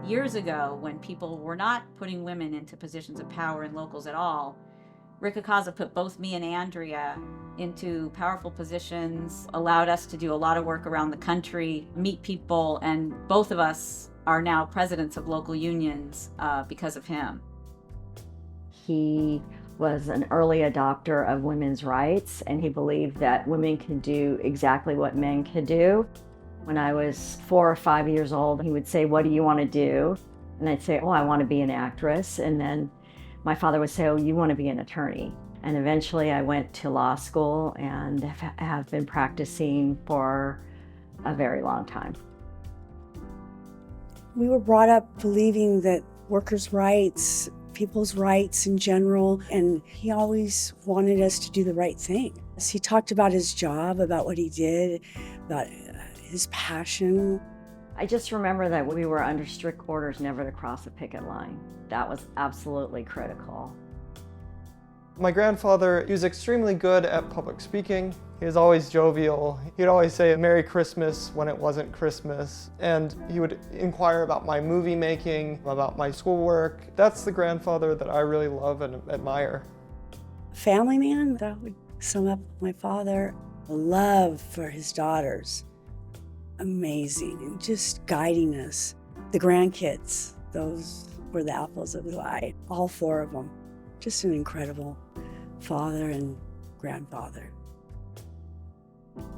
Years ago, when people were not putting women into positions of power in locals at all, Rick Icaza put both me and Andrea into powerful positions, allowed us to do a lot of work around the country, meet people, and both of us are now presidents of local unions because of him. He was an early adopter of women's rights, and he believed that women can do exactly what men can do. When I was 4 or 5 years old, he would say, "What do you want to do?" And I'd say, "Oh, I want to be an actress." And then my father would say, "Oh, you want to be an attorney." And eventually I went to law school and have been practicing for a very long time. We were brought up believing that workers' rights, people's rights in general, and he always wanted us to do the right thing. He talked about his job, about what he did, about his passion. I just remember that we were under strict orders never to cross a picket line. That was absolutely critical. My grandfather, he was extremely good at public speaking. He was always jovial. He'd always say Merry Christmas when it wasn't Christmas. And he would inquire about my movie making, about my schoolwork. That's the grandfather that I really love and admire. Family man, that would sum up my father. Love for his daughters. Amazing, and just guiding us. The grandkids, those were the apples of his eye. All 4 of them. Just an incredible father and grandfather.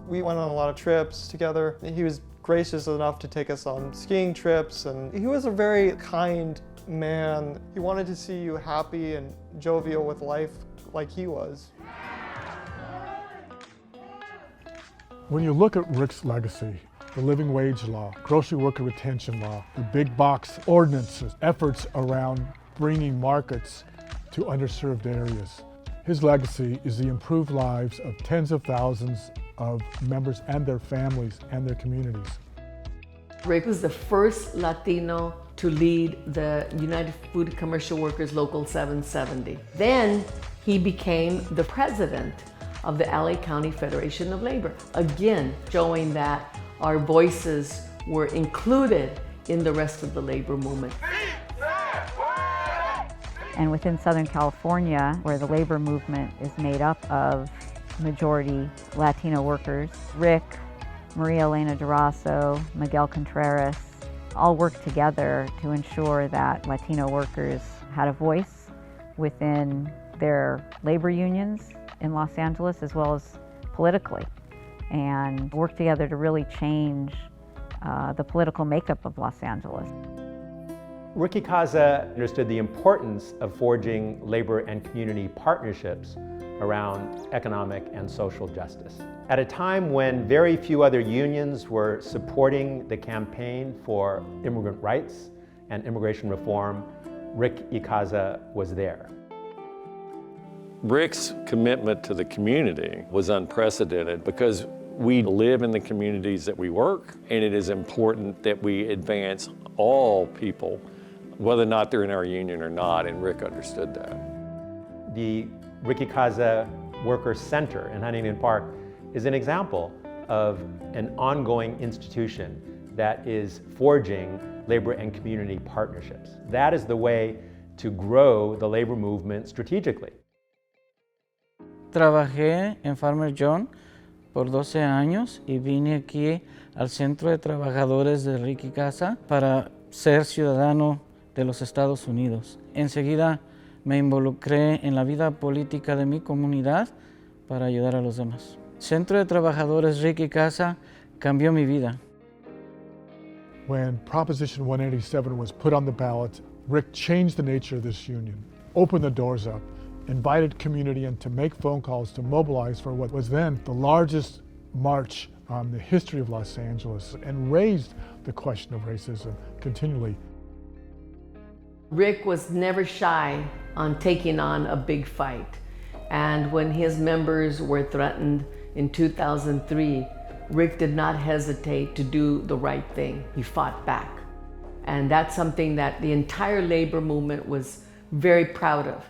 We went on a lot of trips together. He was gracious enough to take us on skiing trips, and he was a very kind man. He wanted to see you happy and jovial with life like he was. When you look at Rick's legacy, the living wage law, grocery worker retention law, the big box ordinances, efforts around bringing markets to underserved areas. His legacy is the improved lives of tens of thousands of members and their families and their communities. Rick was the first Latino to lead the United Food Commercial Workers Local 770. Then he became the president of the LA County Federation of Labor, again showing that our voices were included in the rest of the labor movement. And within Southern California, where the labor movement is made up of majority Latino workers, Rick, Maria Elena Durazo, Miguel Contreras, all worked together to ensure that Latino workers had a voice within their labor unions in Los Angeles as well as politically, and worked together to really change the political makeup of Los Angeles. Rick Icaza understood the importance of forging labor and community partnerships around economic and social justice. At a time when very few other unions were supporting the campaign for immigrant rights and immigration reform, Rick Icaza was there. Rick's commitment to the community was unprecedented because we live in the communities that we work, and it is important that we advance all people, whether or not they're in our union or not, and Rick understood that. The Rick Icaza Worker Center in Huntington Park is an example of an ongoing institution that is forging labor and community partnerships. That is the way to grow the labor movement strategically. Trabajé en Farmer John por 12 años y vine aquí al Centro de Trabajadores de Rick Icaza para ser ciudadano de los Estados Unidos. Enseguida me involucré en la vida política de mi comunidad para ayudar a los demás. Centro de Trabajadores Rick Icaza cambió mi vida. When Proposition 187 was put on the ballot, Rick changed the nature of this union, opened the doors up, invited community in to make phone calls to mobilize for what was then the largest march in the history of Los Angeles, and raised the question of racism continually. Rick was never shy on taking on a big fight. And when his members were threatened in 2003, Rick did not hesitate to do the right thing. He fought back. And that's something that the entire labor movement was very proud of.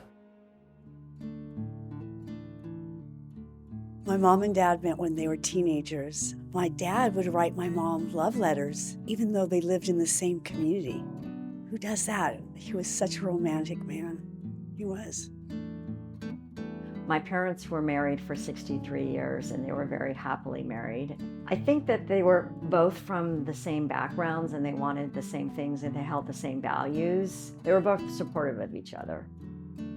My mom and dad met when they were teenagers. My dad would write my mom love letters, even though they lived in the same community. who does that? He was such a romantic man. He was. My parents were married for 63 years and they were very happily married. I think that they were both from the same backgrounds and they wanted the same things and they held the same values. They were both supportive of each other.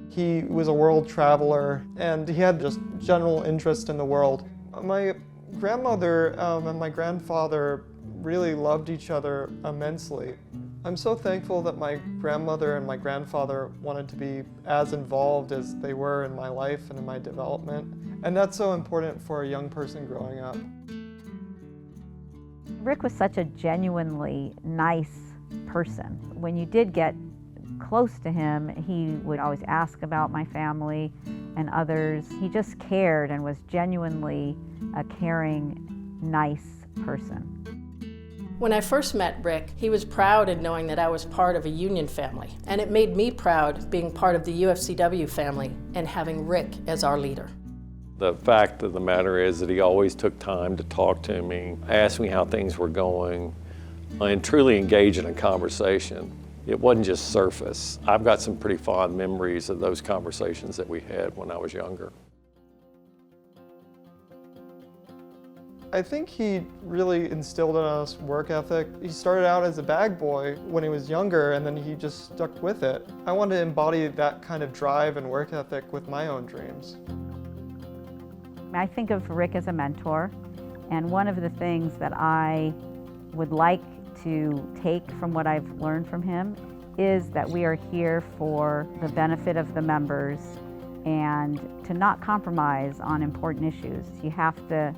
He was a world traveler and he had just general interest in the world. My grandmother and my grandfather really loved each other immensely. I'm so thankful that my grandmother and my grandfather wanted to be as involved as they were in my life and in my development. And that's so important for a young person growing up. Rick was such a genuinely nice person. When you did get close to him, he would always ask about my family and others. He just cared and was genuinely a caring, nice person. When I first met Rick, he was proud in knowing that I was part of a union family. And it made me proud being part of the UFCW family and having Rick as our leader. The fact of the matter is that he always took time to talk to me, ask me how things were going, and truly engage in a conversation. It wasn't just surface. I've got some pretty fond memories of those conversations that we had when I was younger. I think he really instilled in us work ethic. He started out as a bag boy when he was younger and then he just stuck with it. I wanted to embody that kind of drive and work ethic with my own dreams. I think of Rick as a mentor, and one of the things that I would like to take from what I've learned from him is that we are here for the benefit of the members and to not compromise on important issues. You have to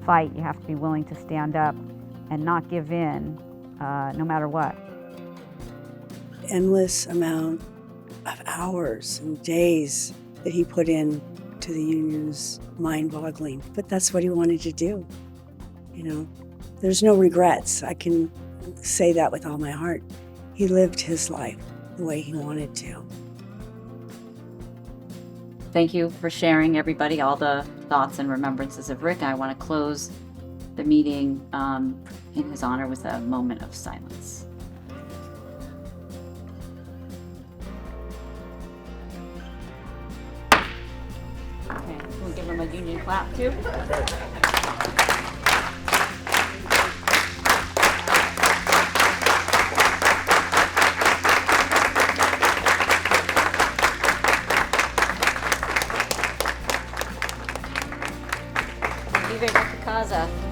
fight, you have to be willing to stand up and not give in no matter what. Endless amount of hours and days that he put in to the union's mind-boggling. But that's what he wanted to do. You know, there's no regrets. I can say that with all my heart. He lived his life the way he wanted to. Thank you for sharing, everybody, all the thoughts and remembrances of Rick. I want to close the meeting in his honor with a moment of silence. Okay, we'll give him a union clap too. Viva Icaza.